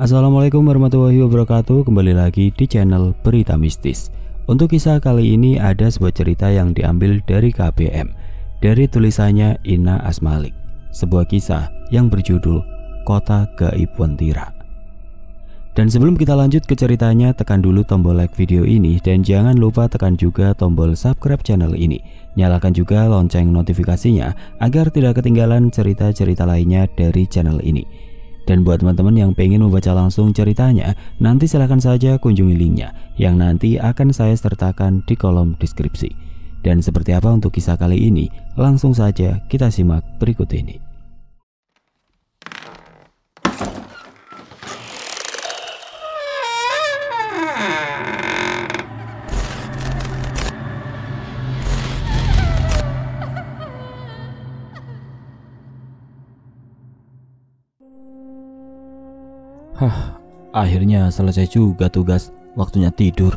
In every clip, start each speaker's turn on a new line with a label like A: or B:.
A: Assalamualaikum warahmatullahi wabarakatuh. Kembali lagi di channel Berita Mistis. Untuk kisah kali ini ada sebuah cerita yang diambil dari KBM, dari tulisannya Ina Asmalik. Sebuah kisah yang berjudul Kota Gaib Wentira. Dan sebelum kita lanjut ke ceritanya, tekan dulu tombol like video ini dan jangan lupa tekan juga tombol subscribe channel ini. Nyalakan juga lonceng notifikasinya agar tidak ketinggalan cerita-cerita lainnya dari channel ini. Dan buat teman-teman yang pengen membaca langsung ceritanya, nanti silahkan saja kunjungi linknya yang nanti akan saya sertakan di kolom deskripsi. Dan seperti apa untuk kisah kali ini, langsung saja kita simak berikut ini. Akhirnya selesai juga tugas, waktunya tidur,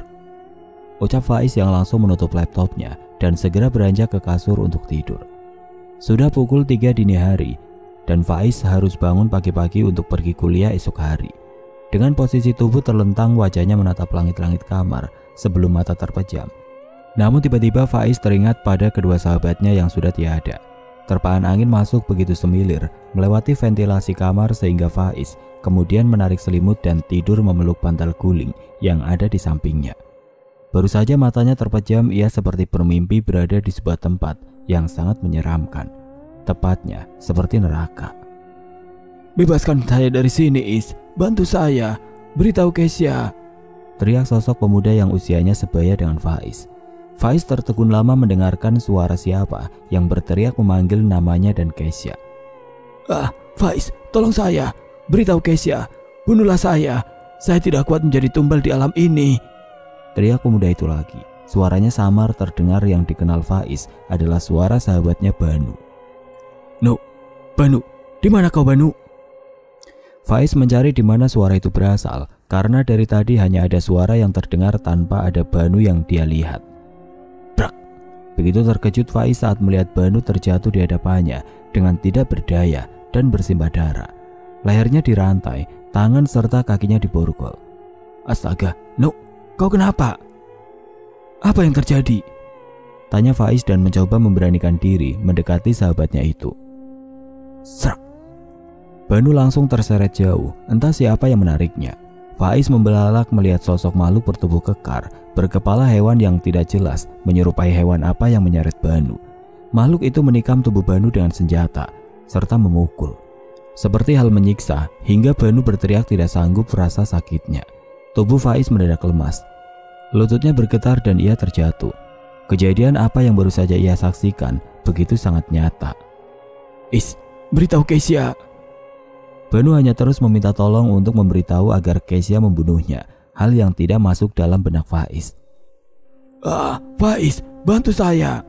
A: ucap Faiz yang langsung menutup laptopnya dan segera beranjak ke kasur untuk tidur. Sudah pukul 3 dini hari dan Faiz harus bangun pagi-pagi untuk pergi kuliah esok hari. Dengan posisi tubuh terlentang, wajahnya menatap langit-langit kamar sebelum mata terpejam. Namun tiba-tiba Faiz teringat pada kedua sahabatnya yang sudah tiada. Terpaan angin masuk begitu semilir melewati ventilasi kamar sehingga Faiz kemudian menarik selimut dan tidur memeluk bantal guling yang ada di sampingnya. Baru saja matanya terpejam, ia seperti bermimpi berada di sebuah tempat yang sangat menyeramkan. Tepatnya seperti neraka. "Bebaskan saya dari sini, Is. Bantu saya. Beritahu Kesya," teriak sosok pemuda yang usianya sebaya dengan Faiz. Faiz tertegun lama mendengarkan suara siapa yang berteriak memanggil namanya dan Kesya. Faiz, tolong saya. Beritahu Kesya. Bunuhlah saya. Saya tidak kuat menjadi tumbal di alam ini," teriak pemuda itu lagi. Suaranya samar terdengar, yang dikenal Faiz adalah suara sahabatnya Banu. Banu, di mana kau, Banu?" Faiz mencari di mana suara itu berasal, karena dari tadi hanya ada suara yang terdengar tanpa ada Banu yang dia lihat. Begitu terkejut Faiz saat melihat Banu terjatuh di hadapannya dengan tidak berdaya dan bersimbah darah. Lehernya dirantai, tangan serta kakinya diborgol. "Astaga, kau kenapa? Apa yang terjadi?" tanya Faiz dan mencoba memberanikan diri mendekati sahabatnya itu. Serak. Banu langsung terseret jauh, entah siapa yang menariknya. Faiz membelalak melihat sosok makhluk bertubuh kekar, berkepala hewan yang tidak jelas, menyerupai hewan apa yang menyeret Banu. Makhluk itu menikam tubuh Banu dengan senjata, serta memukul. Seperti hal menyiksa, hingga Banu berteriak tidak sanggup rasa sakitnya. Tubuh Faiz mendadak lemas. Lututnya bergetar dan ia terjatuh. Kejadian apa yang baru saja ia saksikan begitu sangat nyata. "Is, beritahu Kesya." Banu hanya terus meminta tolong untuk memberitahu agar Kesya membunuhnya, hal yang tidak masuk dalam benak Faiz. "Faiz, bantu saya,"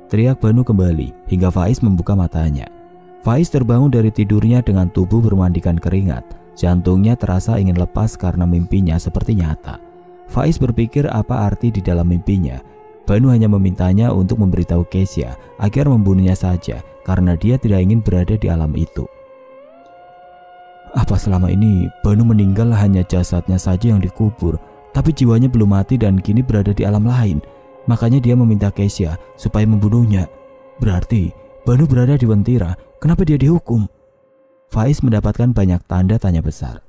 A: teriak Banu kembali hingga Faiz membuka matanya. Faiz terbangun dari tidurnya dengan tubuh bermandikan keringat. Jantungnya terasa ingin lepas karena mimpinya seperti nyata. Faiz berpikir apa arti di dalam mimpinya. Banu hanya memintanya untuk memberitahu Kesya agar membunuhnya saja karena dia tidak ingin berada di alam itu. Apa selama ini Banu meninggal hanya jasadnya saja yang dikubur, tapi jiwanya belum mati dan kini berada di alam lain. Makanya dia meminta Kesya supaya membunuhnya. Berarti Banu berada di Wentira. Kenapa dia dihukum? Faiz mendapatkan banyak tanda tanya besar.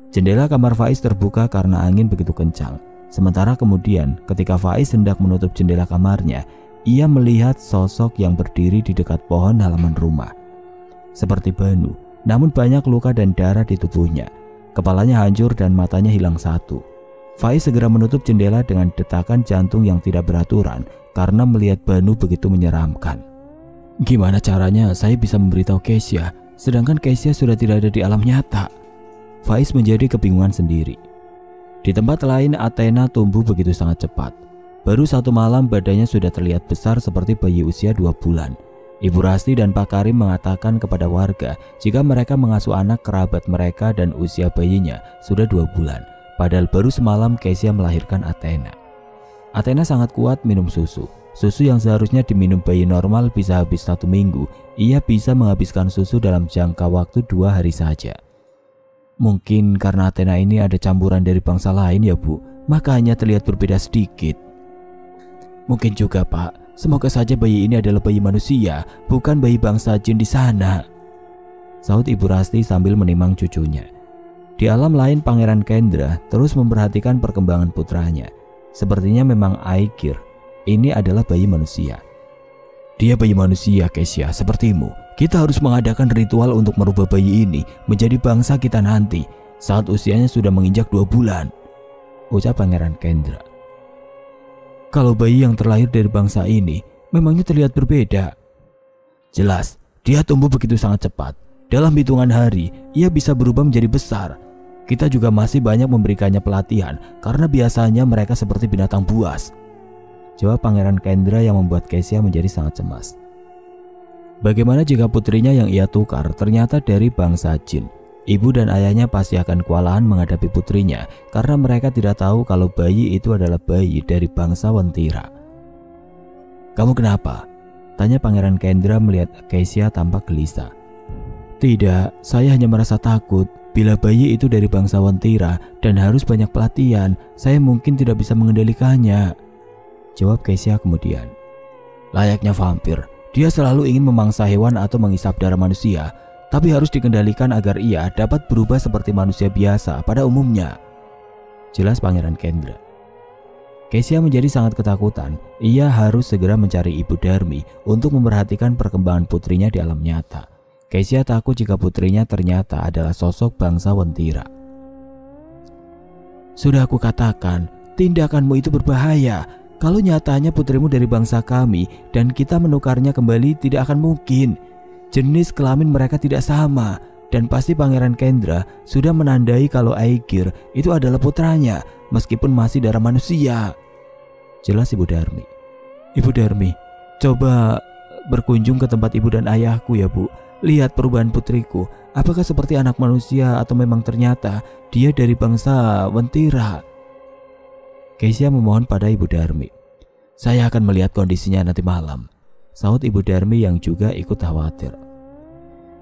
A: Jendela kamar Faiz terbuka karena angin begitu kencang. Sementara kemudian ketika Faiz hendak menutup jendela kamarnya, ia melihat sosok yang berdiri di dekat pohon halaman rumah. Seperti Banu, namun banyak luka dan darah di tubuhnya. Kepalanya hancur dan matanya hilang satu. Faiz segera menutup jendela dengan detakan jantung yang tidak beraturan karena melihat Banu begitu menyeramkan. Gimana caranya saya bisa memberitahu Kesya, sedangkan Kesya sudah tidak ada di alam nyata? Faiz menjadi kebingungan sendiri. Di tempat lain, Athena tumbuh begitu sangat cepat. Baru satu malam badannya sudah terlihat besar seperti bayi usia 2 bulan. Ibu Rasti dan Pak Karim mengatakan kepada warga jika mereka mengasuh anak kerabat mereka dan usia bayinya sudah 2 bulan. Padahal baru semalam Kesya melahirkan Athena. Athena sangat kuat minum susu. Susu yang seharusnya diminum bayi normal bisa habis 1 minggu, ia bisa menghabiskan susu dalam jangka waktu 2 hari saja. Mungkin karena Athena ini ada campuran dari bangsa lain ya Bu, makanya terlihat berbeda sedikit. Mungkin juga Pak, semoga saja bayi ini adalah bayi manusia, bukan bayi bangsa jin di sana, sahut Ibu Rasti sambil menimang cucunya. Di alam lain, Pangeran Kendra terus memperhatikan perkembangan putranya. Sepertinya memang Aegir ini adalah bayi manusia. Dia bayi manusia, Kesya, sepertimu. Kita harus mengadakan ritual untuk merubah bayi ini menjadi bangsa kita nanti saat usianya sudah menginjak 2 bulan, ucap Pangeran Kendra. Kalau bayi yang terlahir dari bangsa ini memangnya terlihat berbeda? Jelas, dia tumbuh begitu sangat cepat. Dalam hitungan hari, ia bisa berubah menjadi besar. Kita juga masih banyak memberikannya pelatihan karena biasanya mereka seperti binatang buas, jawab Pangeran Kendra yang membuat Kesya menjadi sangat cemas. Bagaimana jika putrinya yang ia tukar ternyata dari bangsa jin? Ibu dan ayahnya pasti akan kewalahan menghadapi putrinya karena mereka tidak tahu kalau bayi itu adalah bayi dari bangsa Wentira. Kamu kenapa? Tanya Pangeran Kendra melihat Kesya tampak gelisah. Tidak, saya hanya merasa takut. Bila bayi itu dari bangsa Wentira dan harus banyak pelatihan, saya mungkin tidak bisa mengendalikannya, jawab Kesya kemudian. Layaknya vampir, dia selalu ingin memangsa hewan atau menghisap darah manusia, tapi harus dikendalikan agar ia dapat berubah seperti manusia biasa pada umumnya, jelas Pangeran Kendra. Kesya menjadi sangat ketakutan. Ia harus segera mencari Ibu Darmi untuk memperhatikan perkembangan putrinya di alam nyata. Kesya takut jika putrinya ternyata adalah sosok bangsa Wentira. Sudah aku katakan, tindakanmu itu berbahaya. Kalau nyatanya putrimu dari bangsa kami dan kita menukarnya kembali, tidak akan mungkin. Jenis kelamin mereka tidak sama, dan pasti Pangeran Kendra sudah menandai kalau Aegir itu adalah putranya meskipun masih darah manusia, jelas Ibu Darmi. Ibu Darmi, coba berkunjung ke tempat ibu dan ayahku ya Bu. Lihat perubahan putriku, apakah seperti anak manusia atau memang ternyata dia dari bangsa Wentira? Kesya memohon pada Ibu Darmi. Saya akan melihat kondisinya nanti malam, sahut Ibu Darmi yang juga ikut khawatir.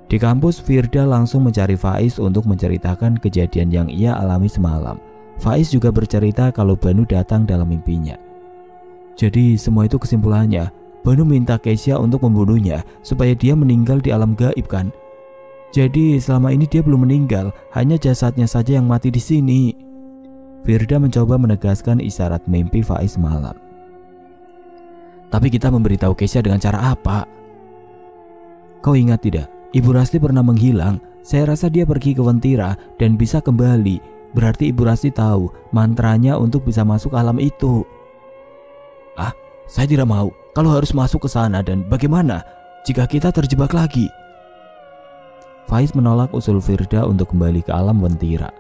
A: Di kampus, Firda langsung mencari Faiz untuk menceritakan kejadian yang ia alami semalam. Faiz juga bercerita kalau Banu datang dalam mimpinya. Jadi semua itu kesimpulannya, Banu minta Kesya untuk membunuhnya supaya dia meninggal di alam gaib kan? Jadi selama ini dia belum meninggal, hanya jasadnya saja yang mati di sini. Firda mencoba menegaskan isyarat mimpi Faiz malam. Tapi kita memberitahu Kesya dengan cara apa? Kau ingat tidak? Ibu Rasti pernah menghilang. Saya rasa dia pergi ke Wentira dan bisa kembali. Berarti Ibu Rasti tahu mantranya untuk bisa masuk alam itu. Ah, saya tidak mau. Kalau harus masuk ke sana, dan bagaimana jika kita terjebak lagi? Faiz menolak usul Firda untuk kembali ke alam Wentira.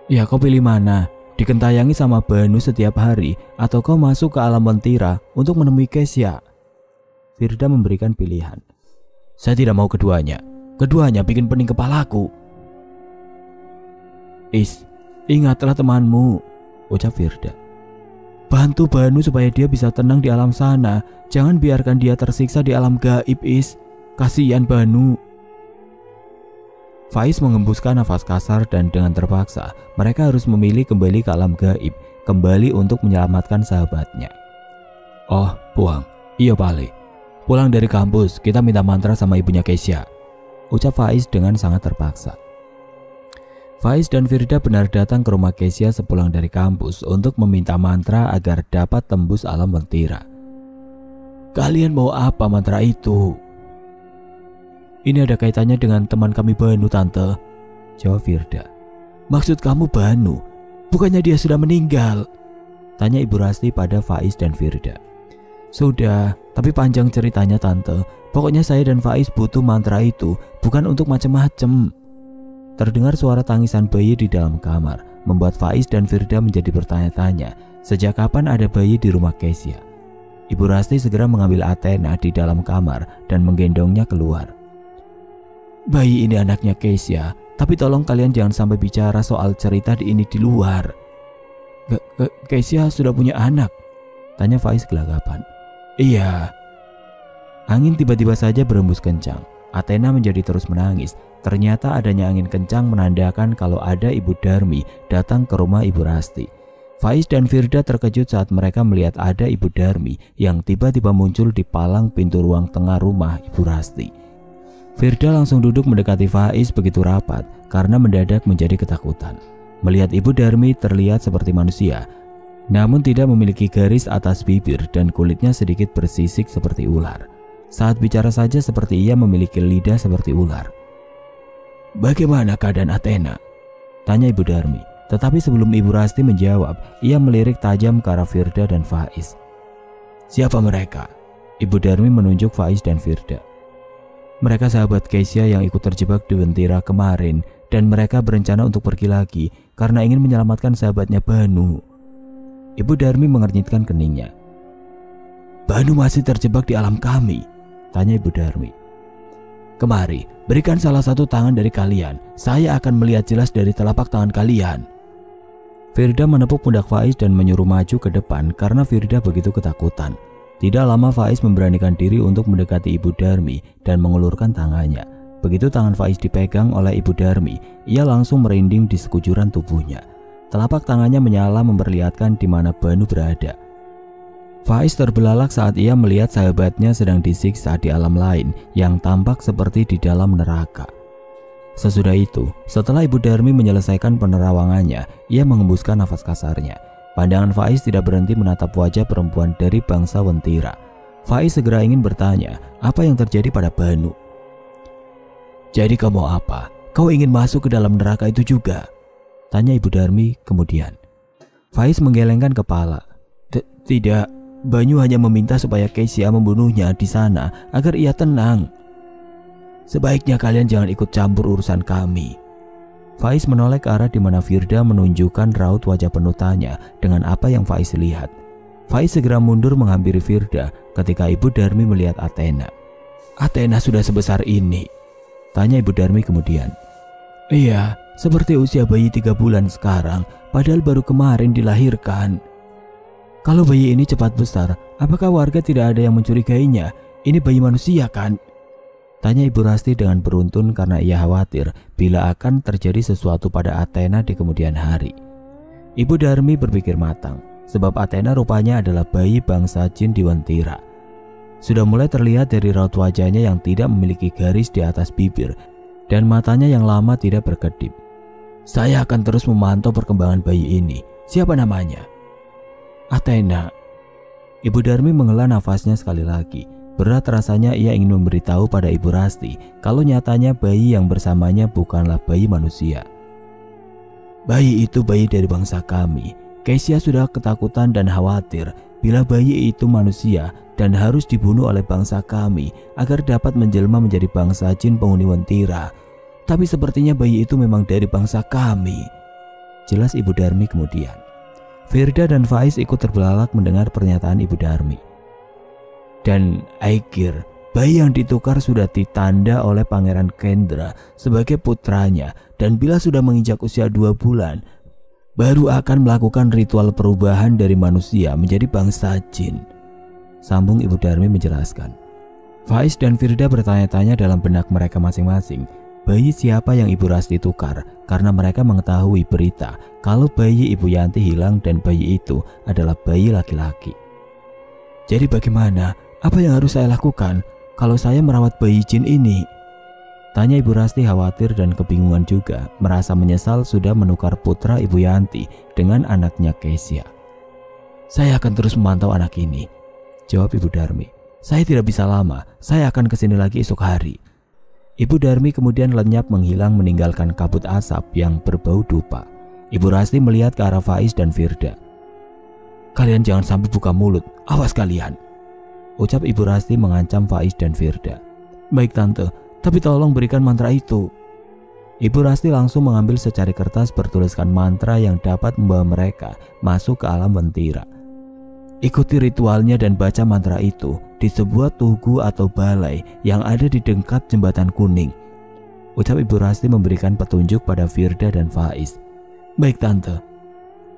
A: Ya, kau pilih mana? Dikentayangi sama Banu setiap hari, atau kau masuk ke alam Wentira untuk menemui Kesya? Firda memberikan pilihan. Saya tidak mau keduanya. Keduanya bikin pening kepalaku. Ingatlah temanmu, ucap Firda. Bantu Banu supaya dia bisa tenang di alam sana. Jangan biarkan dia tersiksa di alam gaib, Kasihan Banu. Faiz mengembuskan nafas kasar dan dengan terpaksa mereka harus memilih kembali ke alam gaib, kembali untuk menyelamatkan sahabatnya. Oh, Puang, iya Pale. Pulang dari kampus, kita minta mantra sama ibunya Kesya, ucap Faiz dengan sangat terpaksa. Faiz dan Firda benar datang ke rumah Kesya sepulang dari kampus untuk meminta mantra agar dapat tembus alam Wentira. Kalian mau apa mantra itu? Ini ada kaitannya dengan teman kami Banu, Tante, jawab Firda. Maksud kamu Banu? Bukannya dia sudah meninggal? Tanya Ibu Rasti pada Faiz dan Firda. Sudah, tapi panjang ceritanya Tante. Pokoknya saya dan Faiz butuh mantra itu, bukan untuk macam-macam. Terdengar suara tangisan bayi di dalam kamar, membuat Faiz dan Firda menjadi bertanya-tanya, sejak kapan ada bayi di rumah Kesya. Ibu Rasti segera mengambil Athena di dalam kamar dan menggendongnya keluar. Bayi ini anaknya Kesya, tapi tolong kalian jangan sampai bicara soal cerita ini di luar. Kesya sudah punya anak? Tanya Faiz gelagapan. Iya. Angin tiba-tiba saja berembus kencang. Athena menjadi terus menangis. Ternyata adanya angin kencang menandakan kalau ada Ibu Darmi datang ke rumah Ibu Rasti. Faiz dan Firda terkejut saat mereka melihat ada Ibu Darmi yang tiba-tiba muncul di palang pintu ruang tengah rumah Ibu Rasti. Firda langsung duduk mendekati Faiz begitu rapat karena mendadak menjadi ketakutan. Melihat Ibu Darmi terlihat seperti manusia, namun tidak memiliki garis atas bibir dan kulitnya sedikit bersisik seperti ular. Saat bicara saja seperti ia memiliki lidah seperti ular. "Bagaimana keadaan Athena?" tanya Ibu Darmi. Tetapi sebelum Ibu Rasti menjawab, ia melirik tajam ke arah Firda dan Faiz. "Siapa mereka?" Ibu Darmi menunjuk Faiz dan Firda. "Mereka sahabat Keisha yang ikut terjebak di Wentira kemarin dan mereka berencana untuk pergi lagi karena ingin menyelamatkan sahabatnya Banu." Ibu Darmi mengernyitkan keningnya. "Banu masih terjebak di alam kami?" tanya Ibu Darmi. "Kemari, berikan salah satu tangan dari kalian. Saya akan melihat jelas dari telapak tangan kalian." Firda menepuk pundak Faiz dan menyuruh maju ke depan karena Firda begitu ketakutan. Tidak lama Faiz memberanikan diri untuk mendekati Ibu Darmi dan mengulurkan tangannya. Begitu tangan Faiz dipegang oleh Ibu Darmi, ia langsung merinding di sekujuran tubuhnya. Telapak tangannya menyala memperlihatkan di mana Banu berada. Faiz terbelalak saat ia melihat sahabatnya sedang disiksa di alam lain yang tampak seperti di dalam neraka. Sesudah itu, setelah Ibu Darmi menyelesaikan penerawangannya, ia mengembuskan nafas kasarnya. Pandangan Faiz tidak berhenti menatap wajah perempuan dari bangsa Wentira. Faiz segera ingin bertanya apa yang terjadi pada Banu. "Jadi kamu apa? Kau ingin masuk ke dalam neraka itu juga?" tanya Ibu Darmi kemudian. Faiz menggelengkan kepala. "Tidak, Banu hanya meminta supaya Keisha membunuhnya di sana agar ia tenang. Sebaiknya kalian jangan ikut campur urusan kami." Faiz menoleh ke arah di mana Firda menunjukkan raut wajah penuh tanya dengan apa yang Faiz lihat. Faiz segera mundur menghampiri Firda ketika Ibu Darmi melihat Athena. "Athena sudah sebesar ini?" tanya Ibu Darmi kemudian. "Iya, seperti usia bayi 3 bulan sekarang, padahal baru kemarin dilahirkan." "Kalau bayi ini cepat besar, apakah warga tidak ada yang mencurigainya? Ini bayi manusia kan?" tanya Ibu Rasti dengan beruntun karena ia khawatir bila akan terjadi sesuatu pada Athena di kemudian hari. Ibu Darmi berpikir matang, sebab Athena rupanya adalah bayi bangsa jin di Wentira. Sudah mulai terlihat dari raut wajahnya yang tidak memiliki garis di atas bibir dan matanya yang lama tidak berkedip. "Saya akan terus memantau perkembangan bayi ini. Siapa namanya?" "Athena." Ibu Darmi menghela nafasnya sekali lagi. Berat rasanya ia ingin memberitahu pada Ibu Rasti kalau nyatanya bayi yang bersamanya bukanlah bayi manusia. "Bayi itu bayi dari bangsa kami. Keisha sudah ketakutan dan khawatir bila bayi itu manusia dan harus dibunuh oleh bangsa kami agar dapat menjelma menjadi bangsa jin penghuni Wentira. Tapi sepertinya bayi itu memang dari bangsa kami," jelas Ibu Darmi kemudian. Firda dan Faiz ikut terbelalak mendengar pernyataan Ibu Darmi. "Dan Aikir, bayi yang ditukar sudah ditanda oleh Pangeran Kendra sebagai putranya dan bila sudah menginjak usia 2 bulan, baru akan melakukan ritual perubahan dari manusia menjadi bangsa jin," sambung Ibu Darmi menjelaskan. Faiz dan Firda bertanya-tanya dalam benak mereka masing-masing, bayi siapa yang Ibu Rasti tukar karena mereka mengetahui berita kalau bayi Ibu Yanti hilang dan bayi itu adalah bayi laki-laki. "Jadi bagaimana? Apa yang harus saya lakukan kalau saya merawat bayi jin ini?" tanya Ibu Rasti khawatir dan kebingungan juga, merasa menyesal sudah menukar putra Ibu Yanti dengan anaknya Keisha. "Saya akan terus memantau anak ini," jawab Ibu Darmi. "Saya tidak bisa lama, saya akan kesini lagi esok hari." Ibu Darmi kemudian lenyap menghilang meninggalkan kabut asap yang berbau dupa. Ibu Rasti melihat ke arah Faiz dan Firda. "Kalian jangan sampai buka mulut, awas kalian," ucap Ibu Rasti mengancam Faiz dan Firda. "Baik Tante, tapi tolong berikan mantra itu." Ibu Rasti langsung mengambil secari kertas bertuliskan mantra yang dapat membawa mereka masuk ke alam Wentira. "Ikuti ritualnya dan baca mantra itu di sebuah tugu atau balai yang ada di dekat jembatan kuning," ucap Ibu Rasti memberikan petunjuk pada Firda dan Faiz. "Baik Tante.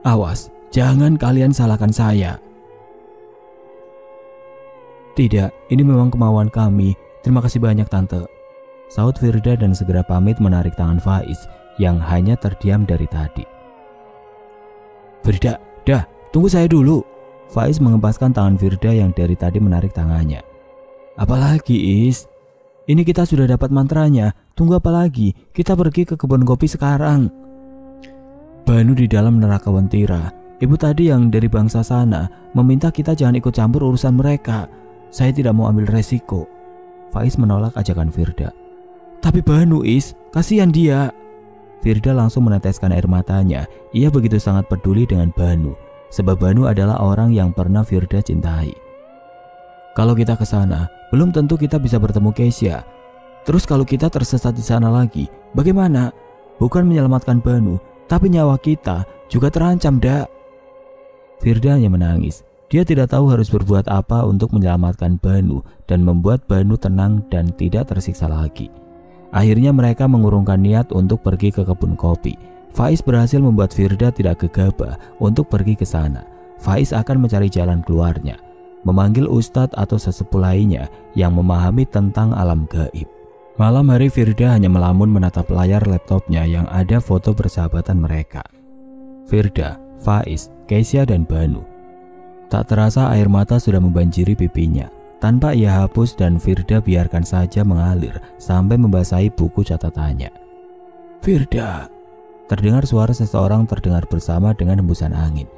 A: Awas, jangan kalian salahkan saya." "Tidak, ini memang kemauan kami. Terima kasih banyak Tante." Saud Firda dan segera pamit menarik tangan Faiz yang hanya terdiam dari tadi. Firda, dah, tunggu saya dulu. Faiz mengempaskan tangan Firda yang dari tadi menarik tangannya. Apalagi Is? Ini kita sudah dapat mantranya, tunggu apa lagi? Kita pergi ke kebun kopi sekarang. Banu di dalam neraka Wentira. Ibu tadi yang dari bangsa sana meminta kita jangan ikut campur urusan mereka. Saya tidak mau ambil resiko. Faiz menolak ajakan Firda. Tapi Banu Is, kasihan dia. Firda langsung meneteskan air matanya. Ia begitu sangat peduli dengan Banu, sebab Banu adalah orang yang pernah Firda cintai. Kalau kita ke sana, belum tentu kita bisa bertemu Keisha. Terus kalau kita tersesat di sana lagi, bagaimana? Bukan menyelamatkan Banu, tapi nyawa kita juga terancam, Dak. Firda hanya menangis. Dia tidak tahu harus berbuat apa untuk menyelamatkan Banu dan membuat Banu tenang dan tidak tersiksa lagi. Akhirnya mereka mengurungkan niat untuk pergi ke kebun kopi. Faiz berhasil membuat Firda tidak gegabah untuk pergi ke sana. Faiz akan mencari jalan keluarnya, memanggil ustadz atau sesepuh lainnya yang memahami tentang alam gaib. Malam hari Firda hanya melamun menatap layar laptopnya yang ada foto persahabatan mereka. Firda, Faiz, Keisha dan Banu. Tak terasa air mata sudah membanjiri pipinya. Tanpa ia hapus dan Firda biarkan saja mengalir sampai membasahi buku catatannya. Firda. Terdengar suara seseorang terdengar bersama dengan hembusan angin.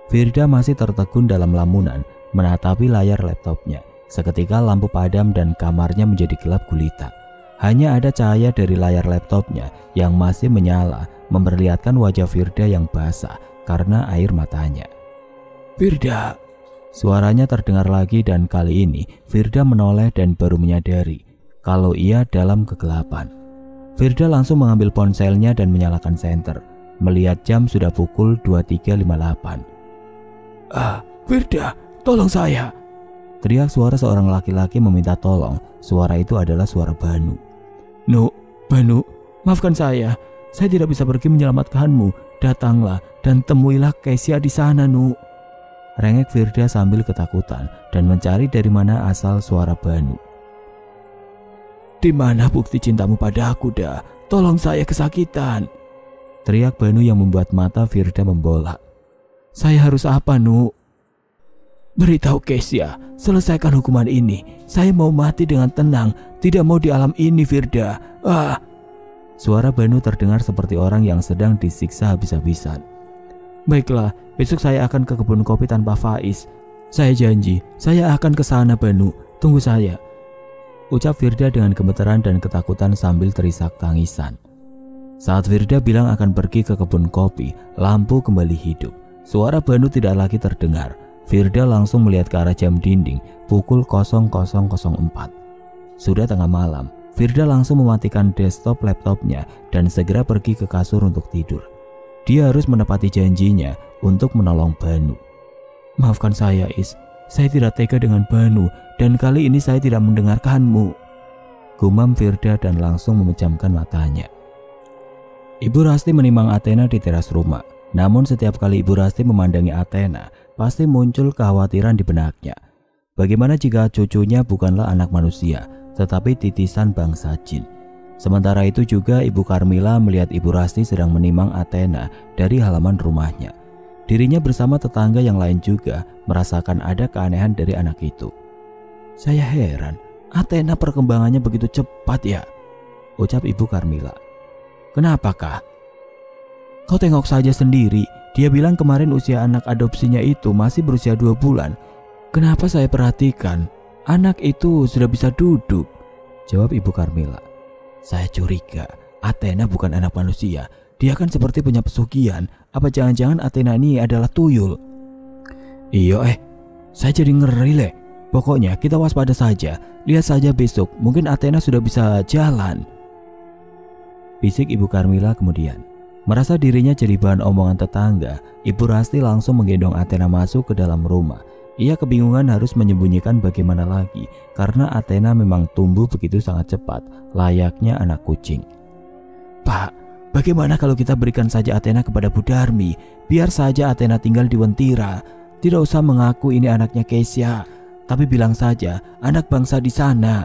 A: Firda masih tertegun dalam lamunan menatapi layar laptopnya. Seketika lampu padam dan kamarnya menjadi gelap gulita. Hanya ada cahaya dari layar laptopnya yang masih menyala memperlihatkan wajah Firda yang basah karena air matanya. Firda. Suaranya terdengar lagi dan kali ini Firda menoleh dan baru menyadari kalau ia dalam kegelapan. Firda langsung mengambil ponselnya dan menyalakan senter. Melihat jam sudah pukul 23.58. Firda, tolong saya. Teriak suara seorang laki-laki meminta tolong. Suara itu adalah suara Banu. Banu, maafkan saya. Saya tidak bisa pergi menyelamatkanmu. Datanglah dan temuilah Keisha di sana, Rengek Firda sambil ketakutan dan mencari dari mana asal suara Banu. Di mana bukti cintamu padaku, dah? Tolong saya kesakitan. Teriak Banu yang membuat mata Firda membolak. Saya harus apa, Beritahu Keisha, selesaikan hukuman ini. Saya mau mati dengan tenang, tidak mau di alam ini, Firda. Suara Banu terdengar seperti orang yang sedang disiksa habis-habisan. Baiklah, besok saya akan ke kebun kopi tanpa Faiz. Saya janji, saya akan ke sana, Banu. Tunggu saya. Ucap Firda dengan gemeteran dan ketakutan sambil terisak tangisan. Saat Firda bilang akan pergi ke kebun kopi, lampu kembali hidup. Suara Banu tidak lagi terdengar. Firda langsung melihat ke arah jam dinding pukul 00.04. Sudah tengah malam. Firda langsung mematikan desktop laptopnya dan segera pergi ke kasur untuk tidur. Dia harus menepati janjinya untuk menolong Banu. Maafkan saya, Is. Saya tidak tega dengan Banu dan kali ini saya tidak mendengarkanmu. Gumam Firda dan langsung memejamkan matanya. Ibu Rasti menimang Athena di teras rumah. Namun setiap kali Ibu Rasti memandangi Athena, pasti muncul kekhawatiran di benaknya. Bagaimana jika cucunya bukanlah anak manusia, tetapi titisan bangsa jin? Sementara itu juga Ibu Karmila melihat Ibu Rasti sedang menimang Athena dari halaman rumahnya. Dirinya bersama tetangga yang lain juga merasakan ada keanehan dari anak itu. Saya heran, Athena perkembangannya begitu cepat ya, ucap Ibu Karmila. Kenapakah? Kau tengok saja sendiri, dia bilang kemarin usia anak adopsinya itu masih berusia 2 bulan. Kenapa saya perhatikan, anak itu sudah bisa duduk, jawab Ibu Karmila. Saya curiga Athena bukan anak manusia. Dia kan seperti punya pesugihan. Apa jangan-jangan Athena ini adalah tuyul? Iya saya jadi ngeri le. Pokoknya kita waspada saja. Lihat saja besok, mungkin Athena sudah bisa jalan, bisik Ibu Karmila kemudian. Merasa dirinya jadi bahan omongan tetangga, Ibu Rasti langsung menggendong Athena masuk ke dalam rumah. Ia kebingungan harus menyembunyikan bagaimana lagi karena Athena memang tumbuh begitu sangat cepat, layaknya anak kucing. Pak, bagaimana kalau kita berikan saja Athena kepada Bu Darmi? Biar saja Athena tinggal di Wentira. Tidak usah mengaku ini anaknya Keisha, tapi bilang saja anak bangsa di sana.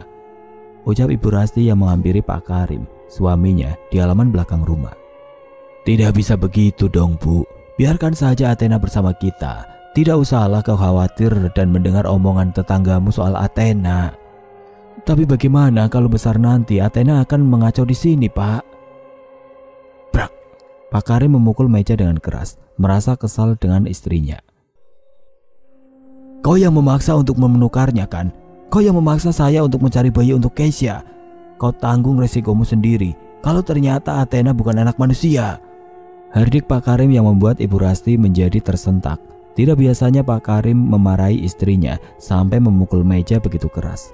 A: ucap Ibu Rasti yang menghampiri Pak Karim, suaminya, di halaman belakang rumah. Tidak bisa begitu dong Bu, biarkan saja Athena bersama kita. Tidak usahlah kau khawatir dan mendengar omongan tetanggamu soal Athena. Tapi bagaimana kalau besar nanti Athena akan mengacau di sini, Pak? Brak. Pak Karim memukul meja dengan keras, merasa kesal dengan istrinya. Kau yang memaksa untuk menukarnya kan? Kau yang memaksa saya untuk mencari bayi untuk Keisha. Kau tanggung resikomu sendiri kalau ternyata Athena bukan anak manusia. Hardik Pak Karim yang membuat Ibu Rasti menjadi tersentak. Tidak biasanya Pak Karim memarahi istrinya sampai memukul meja begitu keras.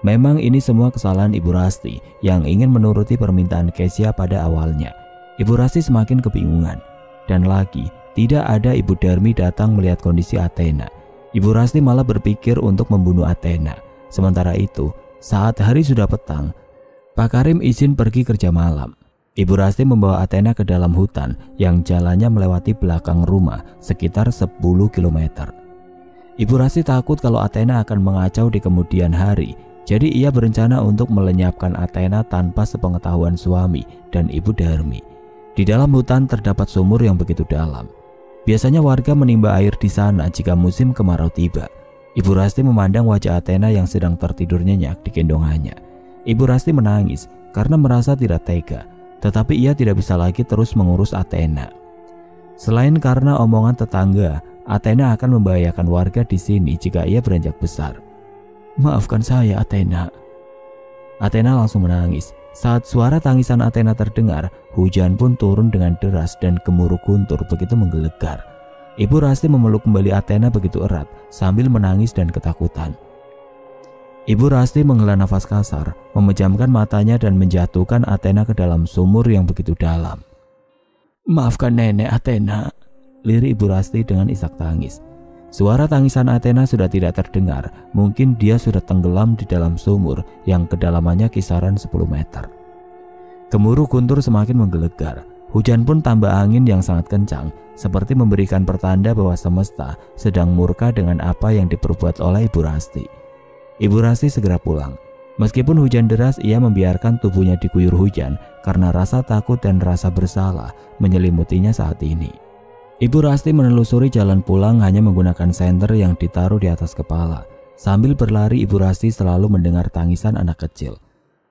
A: Memang ini semua kesalahan Ibu Rasti yang ingin menuruti permintaan Keisha pada awalnya. Ibu Rasti semakin kebingungan. Dan lagi, tidak ada Ibu Darmi datang melihat kondisi Athena. Ibu Rasti malah berpikir untuk membunuh Athena. Sementara itu, saat hari sudah petang, Pak Karim izin pergi kerja malam. Ibu Rasti membawa Athena ke dalam hutan yang jalannya melewati belakang rumah sekitar 10 km. Ibu Rasti takut kalau Athena akan mengacau di kemudian hari. Jadi ia berencana untuk melenyapkan Athena tanpa sepengetahuan suami dan Ibu Darmi. Di dalam hutan terdapat sumur yang begitu dalam. Biasanya warga menimba air di sana jika musim kemarau tiba. Ibu Rasti memandang wajah Athena yang sedang tertidur nyenyak di gendongannya. Ibu Rasti menangis karena merasa tidak tega, tetapi ia tidak bisa lagi terus mengurus Athena. Selain karena omongan tetangga, Athena akan membahayakan warga di sini jika ia beranjak besar. Maafkan saya, Athena. Athena langsung menangis. Saat suara tangisan Athena terdengar, hujan pun turun dengan deras dan gemuruh guntur begitu menggelegar. Ibu Rasti memeluk kembali Athena begitu erat sambil menangis dan ketakutan. Ibu Rasti menghela nafas kasar, memejamkan matanya dan menjatuhkan Athena ke dalam sumur yang begitu dalam. Maafkan nenek, Athena, lirik Ibu Rasti dengan isak tangis. Suara tangisan Athena sudah tidak terdengar, mungkin dia sudah tenggelam di dalam sumur yang kedalamannya kisaran 10 meter. Gemuruh guntur semakin menggelegar, hujan pun tambah angin yang sangat kencang, seperti memberikan pertanda bahwa semesta sedang murka dengan apa yang diperbuat oleh Ibu Rasti. Ibu Rasti segera pulang. Meskipun hujan deras, ia membiarkan tubuhnya diguyur hujan karena rasa takut dan rasa bersalah menyelimutinya saat ini. Ibu Rasti menelusuri jalan pulang hanya menggunakan senter yang ditaruh di atas kepala. Sambil berlari, Ibu Rasti selalu mendengar tangisan anak kecil.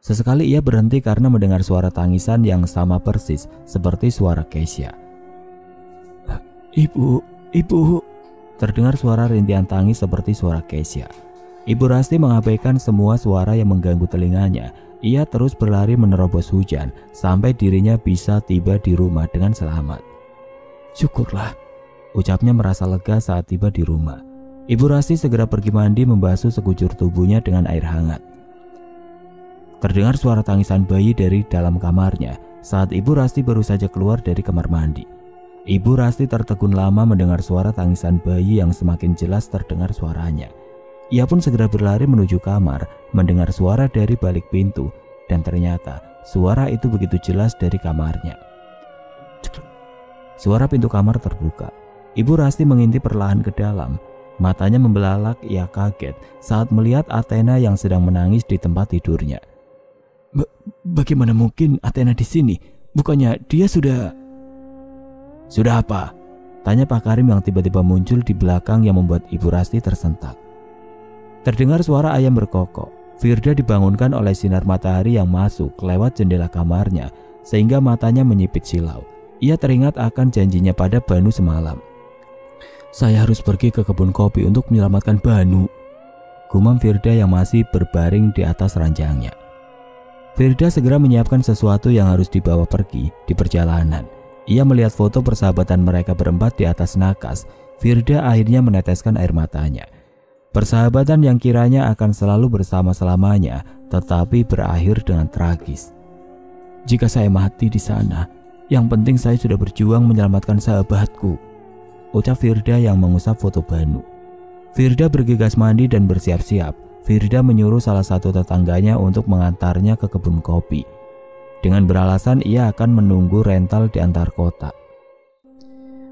A: Sesekali ia berhenti karena mendengar suara tangisan yang sama persis seperti suara Keisha. Ibu, terdengar suara rintihan tangis seperti suara Keisha. Ibu Rasti mengabaikan semua suara yang mengganggu telinganya. Ia terus berlari menerobos hujan sampai dirinya bisa tiba di rumah dengan selamat. Syukurlah, ucapnya merasa lega saat tiba di rumah. Ibu Rasti segera pergi mandi membasuh sekujur tubuhnya dengan air hangat. Terdengar suara tangisan bayi dari dalam kamarnya saat Ibu Rasti baru saja keluar dari kamar mandi. Ibu Rasti tertegun lama mendengar suara tangisan bayi yang semakin jelas terdengar suaranya. Ia pun segera berlari menuju kamar, mendengar suara dari balik pintu, dan ternyata suara itu begitu jelas dari kamarnya. Suara pintu kamar terbuka. Ibu Rasti mengintip perlahan ke dalam. Matanya membelalak, ia kaget saat melihat Athena yang sedang menangis di tempat tidurnya. Bagaimana mungkin Athena di sini? Bukannya dia sudah... Sudah apa? Tanya Pak Karim yang tiba-tiba muncul di belakang yang membuat Ibu Rasti tersentak. Terdengar suara ayam berkokok. Firda dibangunkan oleh sinar matahari yang masuk lewat jendela kamarnya sehingga matanya menyipit silau. Ia teringat akan janjinya pada Banu semalam. Saya harus pergi ke kebun kopi untuk menyelamatkan Banu, gumam Firda yang masih berbaring di atas ranjangnya. Firda segera menyiapkan sesuatu yang harus dibawa pergi di perjalanan. Ia melihat foto persahabatan mereka berempat di atas nakas. Firda akhirnya meneteskan air matanya. Persahabatan yang kiranya akan selalu bersama selamanya, tetapi berakhir dengan tragis. Jika saya mati di sana, yang penting saya sudah berjuang menyelamatkan sahabatku, ucap Firda yang mengusap foto Banu. Firda bergegas mandi dan bersiap-siap. Firda menyuruh salah satu tetangganya untuk mengantarnya ke kebun kopi. Dengan beralasan ia akan menunggu rental di antar kota.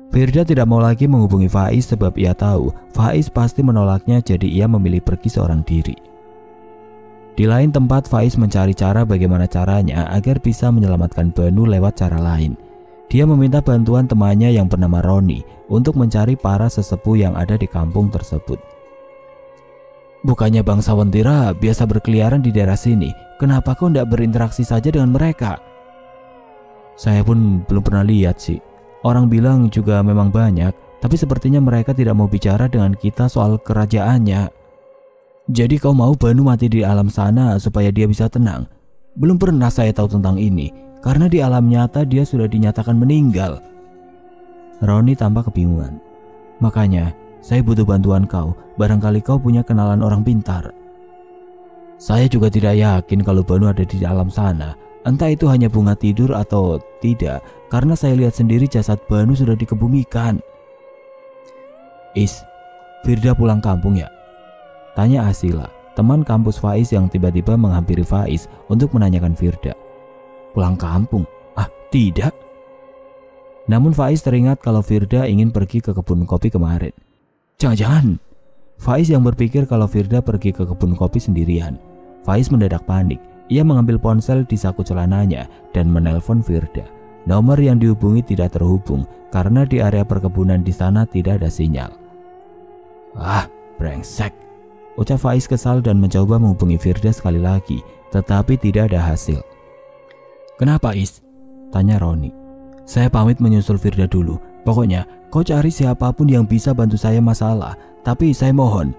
A: Firda tidak mau lagi menghubungi Faiz sebab ia tahu Faiz pasti menolaknya, jadi ia memilih pergi seorang diri. Di lain tempat, Faiz mencari cara bagaimana caranya agar bisa menyelamatkan Banu lewat cara lain. Dia meminta bantuan temannya yang bernama Roni untuk mencari para sesepuh yang ada di kampung tersebut. Bukannya bangsawan Tira biasa berkeliaran di daerah sini, kenapa kau tidak berinteraksi saja dengan mereka? Saya pun belum pernah lihat sih. Orang bilang juga memang banyak, tapi sepertinya mereka tidak mau bicara dengan kita soal kerajaannya. Jadi kau mau Banu mati di alam sana supaya dia bisa tenang? Belum pernah saya tahu tentang ini, karena di alam nyata dia sudah dinyatakan meninggal. Roni tampak kebingungan. Makanya, saya butuh bantuan kau, barangkali kau punya kenalan orang pintar. Saya juga tidak yakin kalau Banu ada di alam sana. Entah itu hanya bunga tidur atau tidak, karena saya lihat sendiri jasad Banu sudah dikebumikan. Firda pulang kampung ya? Tanya Asila, teman kampus Faiz yang tiba-tiba menghampiri Faiz untuk menanyakan Firda. Pulang kampung? Ah, tidak. Namun Faiz teringat kalau Firda ingin pergi ke kebun kopi kemarin. Jangan-jangan Faiz yang berpikir kalau Firda pergi ke kebun kopi sendirian. Faiz mendadak panik. Ia mengambil ponsel di saku celananya dan menelpon Firda. Nomor yang dihubungi tidak terhubung karena di area perkebunan di sana tidak ada sinyal. Ah, brengsek, ucap Faiz kesal dan mencoba menghubungi Firda sekali lagi, tetapi tidak ada hasil. Kenapa, Is? Tanya Roni. Saya pamit menyusul Firda dulu. Pokoknya kau cari siapapun yang bisa bantu saya masalah, tapi saya mohon,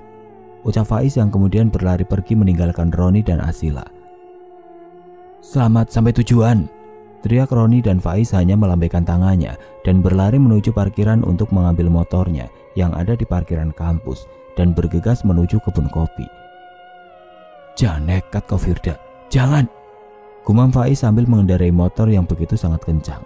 A: ucap Faiz yang kemudian berlari pergi meninggalkan Roni dan Asila. Selamat sampai tujuan, teriak Roni dan Faiz hanya melambaikan tangannya dan berlari menuju parkiran untuk mengambil motornya yang ada di parkiran kampus dan bergegas menuju kebun kopi. Jangan nekat kau Firda, jangan, gumam Faiz sambil mengendarai motor yang begitu sangat kencang.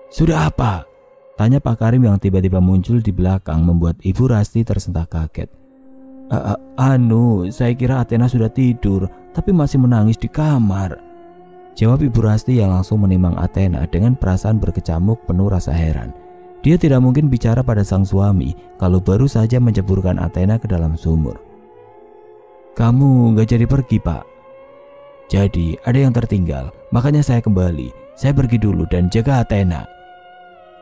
A: Sudah apa? Tanya Pak Karim yang tiba-tiba muncul di belakang membuat Ibu Rasti tersentak kaget. Saya kira Athena sudah tidur, tapi masih menangis di kamar, jawab Ibu Rasti yang langsung menimang Athena dengan perasaan berkecamuk penuh rasa heran. Dia tidak mungkin bicara pada sang suami kalau baru saja menceburkan Athena ke dalam sumur. Kamu gak jadi pergi, Pak? Jadi ada yang tertinggal, makanya saya kembali. Saya pergi dulu dan jaga Athena.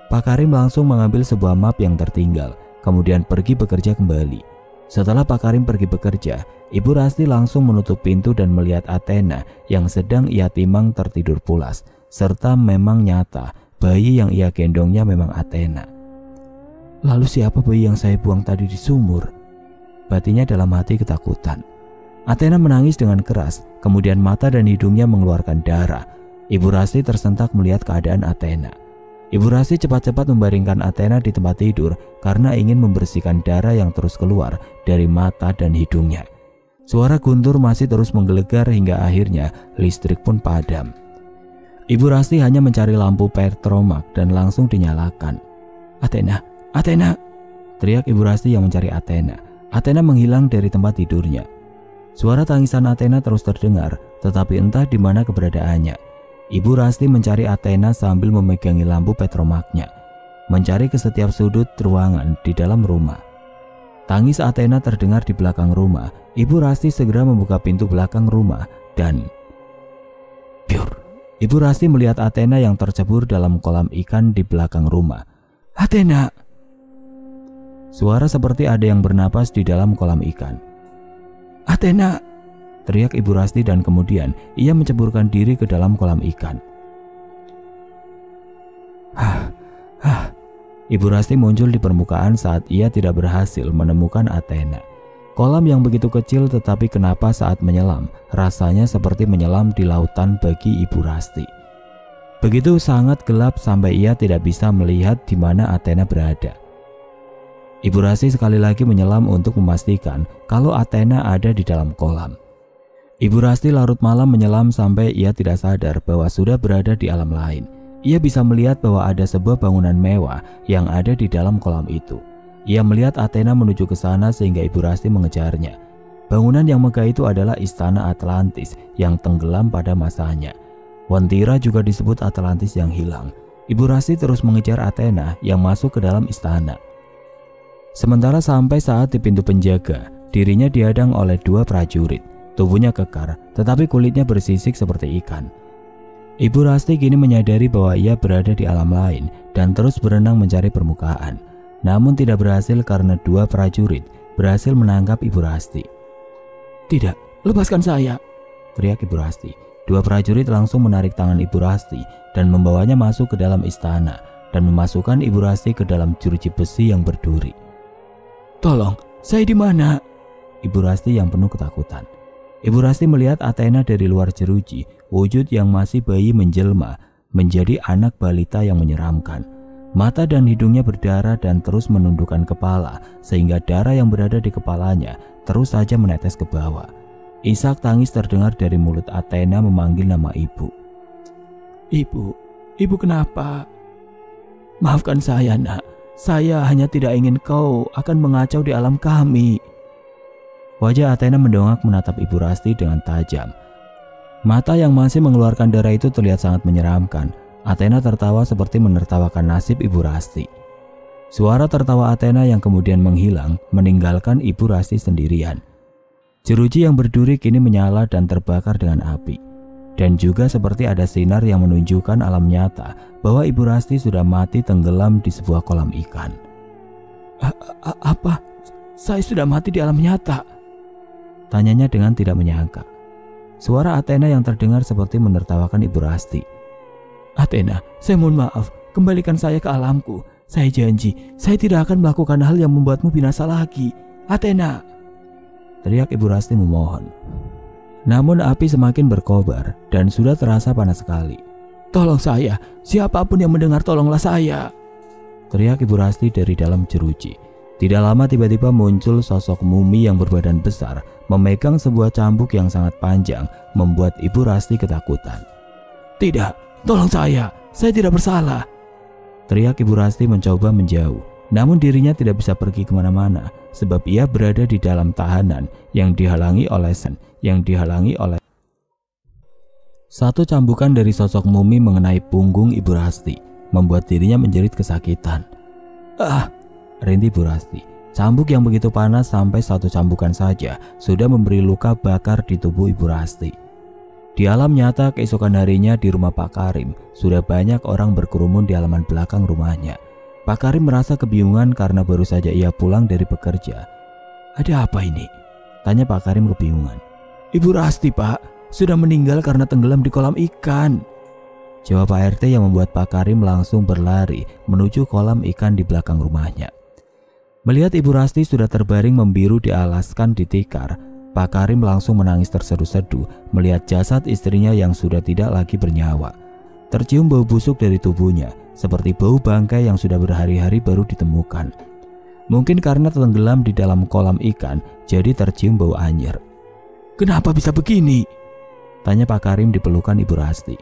A: Pak Karim langsung mengambil sebuah map yang tertinggal, kemudian pergi bekerja kembali. Setelah Pak Karim pergi bekerja, Ibu Rasti langsung menutup pintu dan melihat Athena yang sedang ia timang tertidur pulas, serta memang nyata bayi yang ia gendongnya memang Athena. Lalu siapa bayi yang saya buang tadi di sumur? Batinnya dalam hati ketakutan. Athena menangis dengan keras, kemudian mata dan hidungnya mengeluarkan darah. Ibu Rasti tersentak melihat keadaan Athena. Ibu Rasti cepat-cepat membaringkan Athena di tempat tidur karena ingin membersihkan darah yang terus keluar dari mata dan hidungnya. Suara guntur masih terus menggelegar hingga akhirnya listrik pun padam. Ibu Rasti hanya mencari lampu petromak dan langsung dinyalakan. Athena, Athena, teriak Ibu Rasti yang mencari Athena. Athena menghilang dari tempat tidurnya. Suara tangisan Athena terus terdengar, tetapi entah di mana keberadaannya. Ibu Rasti mencari Athena sambil memegangi lampu petromaknya, mencari ke setiap sudut ruangan di dalam rumah. Tangis Athena terdengar di belakang rumah. Ibu Rasti segera membuka pintu belakang rumah dan piur. Ibu Rasti melihat Athena yang tercebur dalam kolam ikan di belakang rumah. Athena! Suara seperti ada yang bernapas di dalam kolam ikan. Athena! Teriak Ibu Rasti dan kemudian ia menceburkan diri ke dalam kolam ikan. Ibu Rasti muncul di permukaan saat ia tidak berhasil menemukan Athena. Kolam yang begitu kecil tetapi kenapa saat menyelam rasanya seperti menyelam di lautan bagi Ibu Rasti. Begitu sangat gelap sampai ia tidak bisa melihat di mana Athena berada. Ibu Rasti sekali lagi menyelam untuk memastikan kalau Athena ada di dalam kolam. Ibu Rasti larut malam menyelam sampai ia tidak sadar bahwa sudah berada di alam lain. Ia bisa melihat bahwa ada sebuah bangunan mewah yang ada di dalam kolam itu. Ia melihat Athena menuju ke sana sehingga Ibu Rasti mengejarnya. Bangunan yang megah itu adalah Istana Atlantis yang tenggelam pada masanya. Wantira juga disebut Atlantis yang hilang. Ibu Rasti terus mengejar Athena yang masuk ke dalam istana. Sementara sampai saat di pintu penjaga, dirinya dihadang oleh 2 prajurit. Tubuhnya kekar, tetapi kulitnya bersisik seperti ikan. Ibu Rasti kini menyadari bahwa ia berada di alam lain dan terus berenang mencari permukaan. Namun tidak berhasil karena 2 prajurit berhasil menangkap Ibu Rasti. "Tidak, lepaskan saya!" teriak Ibu Rasti. 2 prajurit langsung menarik tangan Ibu Rasti dan membawanya masuk ke dalam istana dan memasukkan Ibu Rasti ke dalam jeruji besi yang berduri. "Tolong, saya di mana?" Ibu Rasti yang penuh ketakutan. Ibu Rasti melihat Athena dari luar jeruji, wujud yang masih bayi menjelma menjadi anak balita yang menyeramkan. Mata dan hidungnya berdarah dan terus menundukkan kepala sehingga darah yang berada di kepalanya terus saja menetes ke bawah. Isak tangis terdengar dari mulut Athena memanggil nama ibu. Ibu kenapa?" "Maafkan saya, Nak. Saya hanya tidak ingin kau akan mengacau di alam kami." Wajah Athena mendongak menatap Ibu Rasti dengan tajam. Mata yang masih mengeluarkan darah itu terlihat sangat menyeramkan. Athena tertawa seperti menertawakan nasib Ibu Rasti. Suara tertawa Athena yang kemudian menghilang meninggalkan Ibu Rasti sendirian. Jeruji yang berduri kini menyala dan terbakar dengan api. Dan juga seperti ada sinar yang menunjukkan alam nyata bahwa Ibu Rasti sudah mati tenggelam di sebuah kolam ikan. "Apa? Saya sudah mati di alam nyata?" tanyanya dengan tidak menyangka. Suara Athena yang terdengar seperti menertawakan Ibu Rasti. "Athena, saya mohon maaf, kembalikan saya ke alamku. Saya janji, saya tidak akan melakukan hal yang membuatmu binasa lagi. Athena!" teriak Ibu Rasti memohon. Namun api semakin berkobar dan sudah terasa panas sekali. "Tolong saya, siapapun yang mendengar tolonglah saya!" teriak Ibu Rasti dari dalam jeruji. Tidak lama tiba-tiba muncul sosok mumi yang berbadan besar, memegang sebuah cambuk yang sangat panjang, membuat Ibu Rasti ketakutan. "Tidak, tolong saya tidak bersalah!" teriak Ibu Rasti mencoba menjauh. Namun dirinya tidak bisa pergi kemana-mana, sebab ia berada di dalam tahanan yang dihalangi oleh satu cambukan dari sosok mumi mengenai punggung Ibu Rasti, membuat dirinya menjerit kesakitan. Rintih Ibu Rasti. Cambuk yang begitu panas sampai 1 cambukan saja sudah memberi luka bakar di tubuh Ibu Rasti. Di alam nyata keesokan harinya di rumah Pak Karim, sudah banyak orang berkerumun di halaman belakang rumahnya. Pak Karim merasa kebingungan karena baru saja ia pulang dari bekerja. "Ada apa ini?" tanya Pak Karim kebingungan. "Ibu Rasti, Pak, sudah meninggal karena tenggelam di kolam ikan," jawab Pak RT yang membuat Pak Karim langsung berlari menuju kolam ikan di belakang rumahnya. Melihat Ibu Rasti sudah terbaring membiru dialaskan di tikar, Pak Karim langsung menangis terseduh-seduh melihat jasad istrinya yang sudah tidak lagi bernyawa. Tercium bau busuk dari tubuhnya, seperti bau bangkai yang sudah berhari-hari baru ditemukan. Mungkin karena tenggelam di dalam kolam ikan, jadi tercium bau anyir. "Kenapa bisa begini?" tanya Pak Karim di pelukan Ibu Rasti.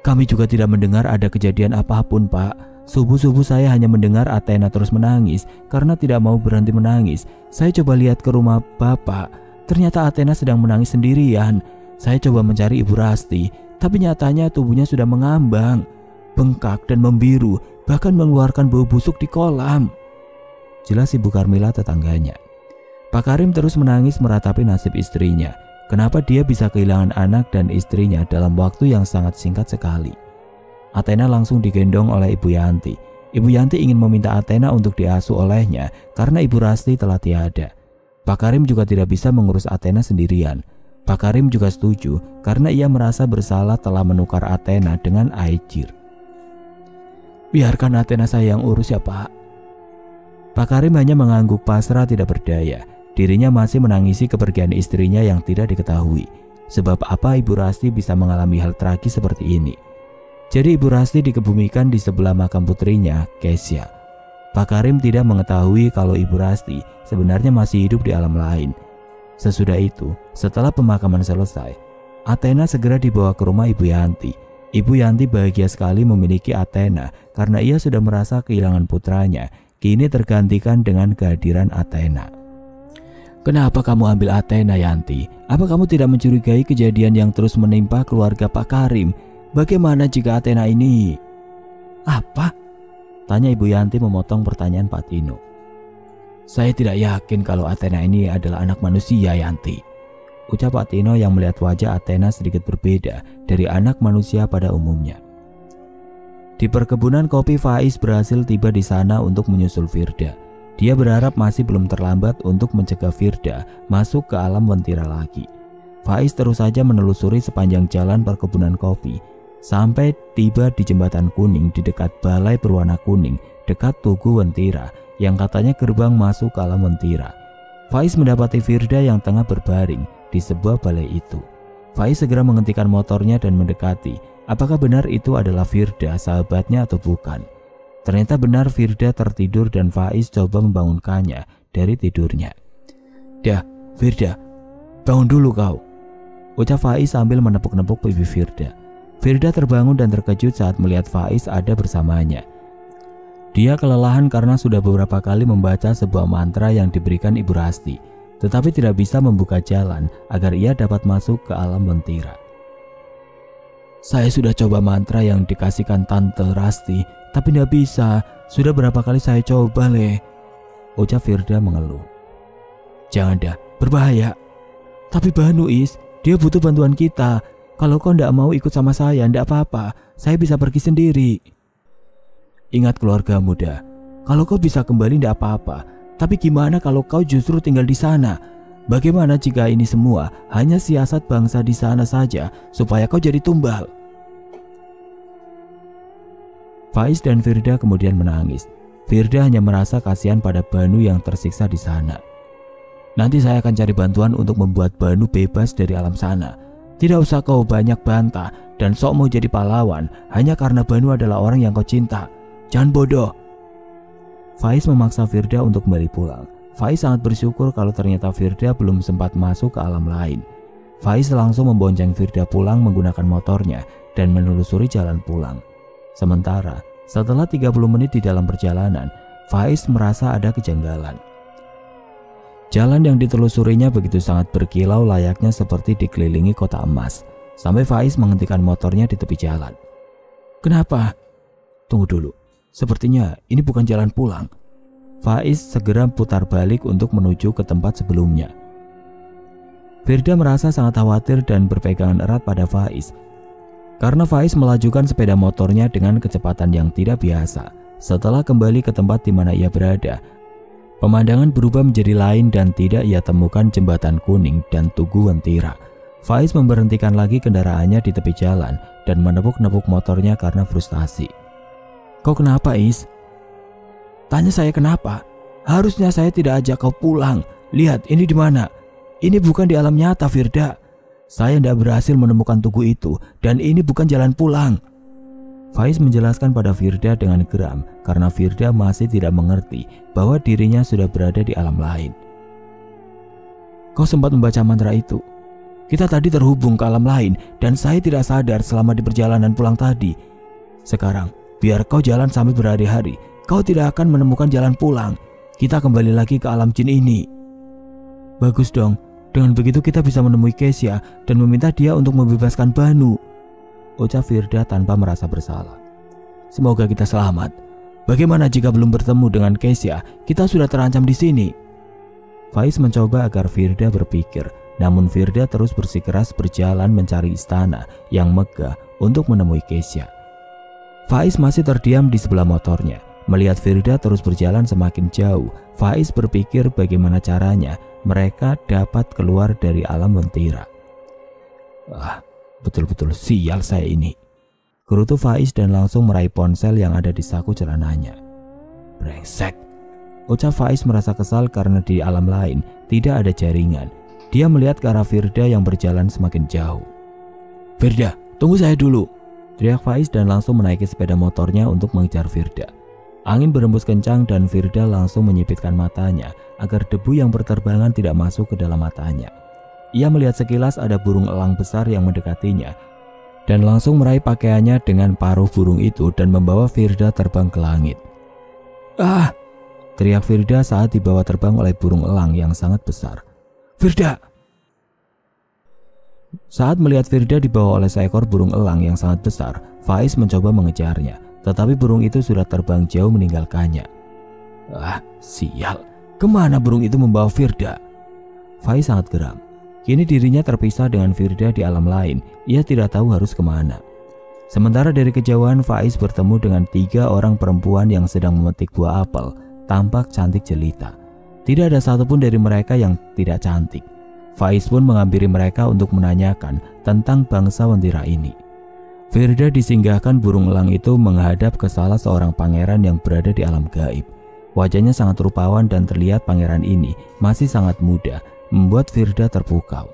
A: "Kami juga tidak mendengar ada kejadian apapun, Pak. Subuh-subuh saya hanya mendengar Athena terus menangis karena tidak mau berhenti menangis. Saya coba lihat ke rumah Bapak, ternyata Athena sedang menangis sendirian. Saya coba mencari Ibu Rasti, tapi nyatanya tubuhnya sudah mengambang, bengkak dan membiru, bahkan mengeluarkan bau busuk di kolam," jelas Ibu Karmila tetangganya. Pak Karim terus menangis meratapi nasib istrinya. Kenapa dia bisa kehilangan anak dan istrinya dalam waktu yang sangat singkat sekali. Athena langsung digendong oleh Ibu Yanti. Ibu Yanti ingin meminta Athena untuk diasuh olehnya karena Ibu Rasti telah tiada. Pak Karim juga tidak bisa mengurus Athena sendirian. Pak Karim juga setuju karena ia merasa bersalah telah menukar Athena dengan Aijir. "Biarkan Athena saya yang urus ya, Pak." Pak Karim hanya mengangguk pasrah tidak berdaya. Dirinya masih menangisi kepergian istrinya yang tidak diketahui. Sebab apa Ibu Rasti bisa mengalami hal tragis seperti ini? Jadi Ibu Rasti dikebumikan di sebelah makam putrinya, Kesya. Pak Karim tidak mengetahui kalau Ibu Rasti sebenarnya masih hidup di alam lain. Sesudah itu, setelah pemakaman selesai, Athena segera dibawa ke rumah Ibu Yanti. Ibu Yanti bahagia sekali memiliki Athena karena ia sudah merasa kehilangan putranya, kini tergantikan dengan kehadiran Athena. "Kenapa kamu ambil Athena, Yanti? Apa kamu tidak mencurigai kejadian yang terus menimpa keluarga Pak Karim? Bagaimana jika Athena ini..." "Apa?" tanya Ibu Yanti memotong pertanyaan Pak Tino. Saya tidak yakin kalau Athena ini adalah anak manusia, Yanti, ucap Pak Tino yang melihat wajah Athena sedikit berbeda dari anak manusia pada umumnya. Di perkebunan kopi, Faiz berhasil tiba di sana untuk menyusul Firda. Dia berharap masih belum terlambat untuk mencegah Firda masuk ke alam Wentira lagi. Faiz terus saja menelusuri sepanjang jalan perkebunan kopi sampai tiba di jembatan kuning di dekat balai berwarna kuning dekat Tugu Wentira yang katanya gerbang masuk ke alam Wentira. Faiz mendapati Firda yang tengah berbaring di sebuah balai itu. Faiz segera menghentikan motornya dan mendekati. Apakah benar itu adalah Firda, sahabatnya atau bukan? Ternyata benar, Firda tertidur dan Faiz coba membangunkannya dari tidurnya. "Dah, Firda, bangun dulu kau," ucap Faiz sambil menepuk-nepuk pipi Firda. Firda terbangun dan terkejut saat melihat Faiz ada bersamanya. Dia kelelahan karena sudah beberapa kali membaca sebuah mantra yang diberikan Ibu Rasti, tetapi tidak bisa membuka jalan agar ia dapat masuk ke alam Wentira. "Saya sudah coba mantra yang dikasihkan Tante Rasti, tapi tidak bisa. Sudah berapa kali saya coba, Le," ucap Firda mengeluh. "Jangan dah, berbahaya." "Tapi Banu, Is, dia butuh bantuan kita. Kalau kau tidak mau ikut sama saya, tidak apa-apa. Saya bisa pergi sendiri." "Ingat keluarga muda. Kalau kau bisa kembali tidak apa-apa. Tapi gimana kalau kau justru tinggal di sana? Bagaimana jika ini semua hanya siasat bangsa di sana saja supaya kau jadi tumbal?" Faiz dan Firda kemudian menangis. Firda hanya merasa kasihan pada Banu yang tersiksa di sana. "Nanti saya akan cari bantuan untuk membuat Banu bebas dari alam sana. Tidak usah kau banyak bantah dan sok mau jadi pahlawan hanya karena Banu adalah orang yang kau cinta. Jangan bodoh." Faiz memaksa Firda untuk kembali pulang. Faiz sangat bersyukur kalau ternyata Firda belum sempat masuk ke alam lain. Faiz langsung membonceng Firda pulang menggunakan motornya dan menelusuri jalan pulang. Sementara setelah 30 menit di dalam perjalanan, Faiz merasa ada kejanggalan. Jalan yang ditelusurinya begitu sangat berkilau layaknya seperti dikelilingi kota emas. Sampai Faiz menghentikan motornya di tepi jalan. "Kenapa?" "Tunggu dulu. Sepertinya ini bukan jalan pulang." Faiz segera putar balik untuk menuju ke tempat sebelumnya. Firda merasa sangat khawatir dan berpegangan erat pada Faiz karena Faiz melajukan sepeda motornya dengan kecepatan yang tidak biasa. Setelah kembali ke tempat di mana ia berada, pemandangan berubah menjadi lain dan tidak ia temukan jembatan kuning dan Tugu Wentira. Faiz memberhentikan lagi kendaraannya di tepi jalan dan menepuk-nepuk motornya karena frustasi. "Kau kenapa, Is?" "Tanya saya kenapa? Harusnya saya tidak ajak kau pulang. Lihat, ini di mana? Ini bukan di alam nyata, Firda. Saya tidak berhasil menemukan tugu itu dan ini bukan jalan pulang." Faiz menjelaskan pada Firda dengan geram karena Firda masih tidak mengerti bahwa dirinya sudah berada di alam lain. "Kau sempat membaca mantra itu? Kita tadi terhubung ke alam lain dan saya tidak sadar selama di perjalanan pulang tadi. Sekarang, biar kau jalan sampai berhari-hari, kau tidak akan menemukan jalan pulang. Kita kembali lagi ke alam jin ini." "Bagus dong. Dengan begitu kita bisa menemui Kesya dan meminta dia untuk membebaskan Banu," ucap Firda tanpa merasa bersalah. "Semoga kita selamat. Bagaimana jika belum bertemu dengan Kesya, kita sudah terancam di sini?" Faiz mencoba agar Firda berpikir, namun Firda terus bersikeras berjalan mencari istana yang megah untuk menemui Kesya. Faiz masih terdiam di sebelah motornya. Melihat Firda terus berjalan semakin jauh, Faiz berpikir bagaimana caranya mereka dapat keluar dari alam Wentira. Betul-betul sial saya ini," gerutu Faiz dan langsung meraih ponsel yang ada di saku celananya. "Brengsek," ucap Faiz merasa kesal karena di alam lain tidak ada jaringan. Dia melihat ke arah Firda yang berjalan semakin jauh. "Firda, tunggu saya dulu," teriak Faiz dan langsung menaiki sepeda motornya untuk mengejar Firda. Angin berembus kencang dan Firda langsung menyipitkan matanya agar debu yang berterbangan tidak masuk ke dalam matanya. Ia melihat sekilas ada burung elang besar yang mendekatinya dan langsung meraih pakaiannya dengan paruh burung itu dan membawa Firda terbang ke langit. "Ah!" teriak Firda saat dibawa terbang oleh burung elang yang sangat besar. "Firda!" Saat melihat Firda dibawa oleh seekor burung elang yang sangat besar, Faiz mencoba mengejarnya. Tetapi burung itu sudah terbang jauh meninggalkannya. Sial, Kemana burung itu membawa Firda? Faiz sangat geram. Kini dirinya terpisah dengan Firda di alam lain. Ia tidak tahu harus kemana. Sementara dari kejauhan Faiz bertemu dengan 3 orang perempuan yang sedang memetik buah apel. Tampak cantik jelita. Tidak ada satupun dari mereka yang tidak cantik. Faiz pun menghampiri mereka untuk menanyakan tentang bangsa Wentira ini. Firda disinggahkan burung elang itu menghadap ke salah seorang pangeran yang berada di alam gaib. Wajahnya sangat rupawan dan terlihat pangeran ini masih sangat muda, membuat Firda terpukau.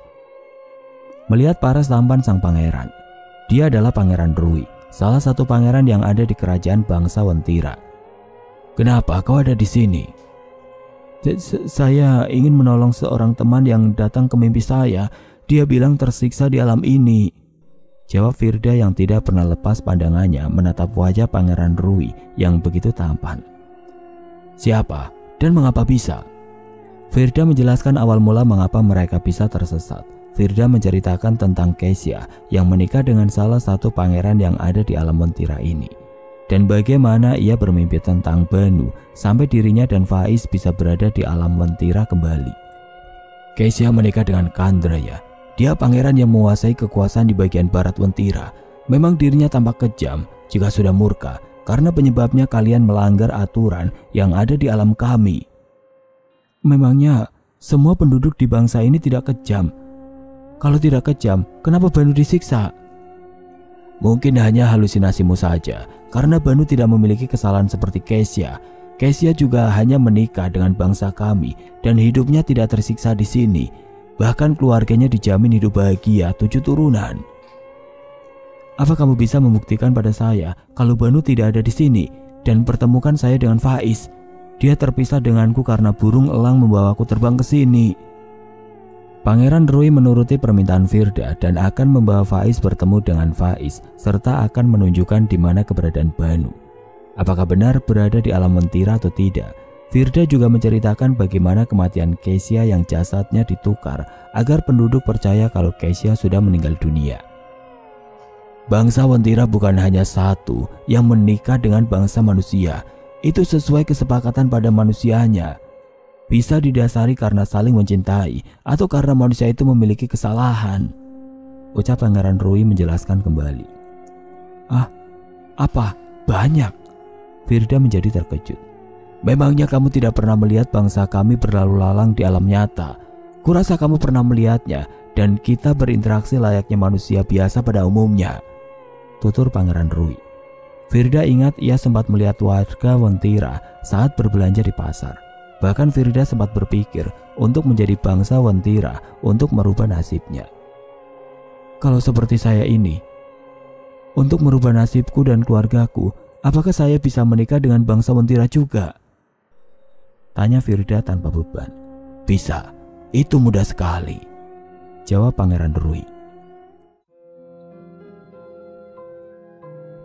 A: Melihat paras tampan sang pangeran, dia adalah Pangeran Rui, salah satu pangeran yang ada di kerajaan bangsa Wentira. Kenapa kau ada di sini? Saya ingin menolong seorang teman yang datang ke mimpi saya. Dia bilang tersiksa di alam ini. Jawab Firda yang tidak pernah lepas pandangannya menatap wajah Pangeran Rui yang begitu tampan. Siapa dan mengapa bisa? Firda menjelaskan awal mula mengapa mereka bisa tersesat. Firda menceritakan tentang Kesia yang menikah dengan salah satu pangeran yang ada di alam Wentira ini. Dan bagaimana ia bermimpi tentang Banu sampai dirinya dan Faiz bisa berada di alam Wentira kembali. Kesia menikah dengan Kandraya. Dia pangeran yang menguasai kekuasaan di bagian barat Wentira. Memang dirinya tampak kejam jika sudah murka karena penyebabnya kalian melanggar aturan yang ada di alam kami. Memangnya semua penduduk di bangsa ini tidak kejam? Kalau tidak kejam, kenapa Banu disiksa? Mungkin hanya halusinasimu saja, karena Banu tidak memiliki kesalahan seperti Kesia. Kesia juga hanya menikah dengan bangsa kami dan hidupnya tidak tersiksa di sini. Bahkan keluarganya dijamin hidup bahagia 7 turunan. Apa kamu bisa membuktikan pada saya kalau Banu tidak ada di sini dan pertemukan saya dengan Faiz? Dia terpisah denganku karena burung elang membawaku terbang ke sini. Pangeran Rui menuruti permintaan Firda dan akan membawa Faiz bertemu dengan Faiz serta akan menunjukkan di mana keberadaan Banu. Apakah benar berada di alam Wentira atau tidak? Firda juga menceritakan bagaimana kematian Kesia yang jasadnya ditukar agar penduduk percaya kalau Kesia sudah meninggal dunia. Bangsa Wentira bukan hanya satu yang menikah dengan bangsa manusia. Itu sesuai kesepakatan pada manusianya. Bisa didasari karena saling mencintai atau karena manusia itu memiliki kesalahan. Ucap Pangeran Rui menjelaskan kembali. Apa? Banyak? Firda menjadi terkejut. Memangnya kamu tidak pernah melihat bangsa kami berlalu lalang di alam nyata? Kurasa kamu pernah melihatnya dan kita berinteraksi layaknya manusia biasa pada umumnya. Tutur Pangeran Rui. Firda ingat ia sempat melihat warga Wentira saat berbelanja di pasar. Bahkan Firda sempat berpikir untuk menjadi bangsa Wentira untuk merubah nasibnya. Kalau seperti saya ini, untuk merubah nasibku dan keluargaku, apakah saya bisa menikah dengan bangsa Wentira juga? Tanya Firda tanpa beban. Bisa, itu mudah sekali, jawab Pangeran Rui.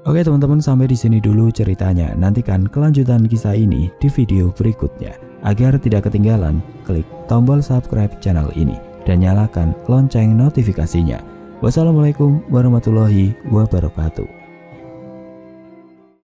A: Oke teman-teman, sampai di sini dulu ceritanya. Nantikan kelanjutan kisah ini di video berikutnya. Agar tidak ketinggalan, klik tombol subscribe channel ini dan nyalakan lonceng notifikasinya. Wassalamualaikum warahmatullahi wabarakatuh.